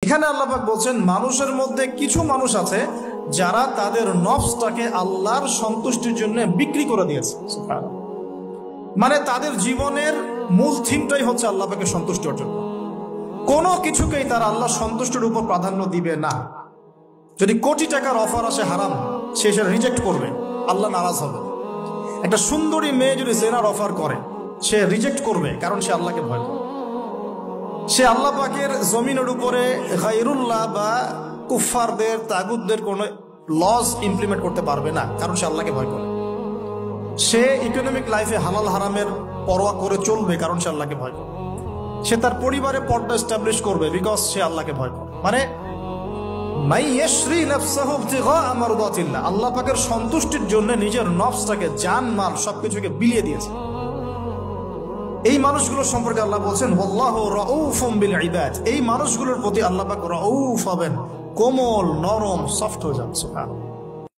এখানে আল্লাহ পাক বলছেন মানুষের মধ্যে কিছু মানুষ আছে যারা তাদের নফসটাকে আল্লাহর সন্তুষ্টির জন্য বিক্রি করে দিয়েছে। মানে তাদের জীবনের মূল থিমটাই হচ্ছে আল্লাহ পাকের সন্তুষ্ট অর্জন। কোনো কিছুকেই তারা আল্লাহ সন্তুষ্টির উপর প্রাধান্য দিবে না। যদি কোটি টাকার অফার আসে হারাম, সে সেটা রিজেক্ট করবে, আল্লাহ নারাজ হবে। একটা সুন্দরী মেয়ে যদি জেনার অফার করে, সে রিজেক্ট করবে, কারণ সে আল্লাহকে ভয় করে। সে আল্লাহ পাকের জমিনের উপরে গায়রুল্লাহ বা কুফফারদের তাগুতদের কোনো লস ইমপ্লিমেন্ট করতে পারবে না, কারণ সে আল্লাহকে ভয় করে। সে ইকোনমিক লাইফে হালাল হারামের পরোয়া করে চলবে, কারণ সে আল্লাহকে ভয় করে। সে তার পরিবারে পর্দা এস্টাবলিশ করবে, বিকজ সে আল্লাহকে ভয় করে। মানে আল্লাহ পাকের সন্তুষ্টির জন্য নিজের নফসটাকে, জান মাল সবকিছুকে বিলিয়ে দিয়েছে। এই মানুষগুলোর সম্পর্কে আল্লাহ বলছেন ওয়াল্লাহু রাউফুম বিল ইবাদ। এই মানুষগুলোর প্রতি আল্লাহ পাক রাউফ হবেন, কোমল নরম সফট হয়ে যান। সুবহানাল্লাহ।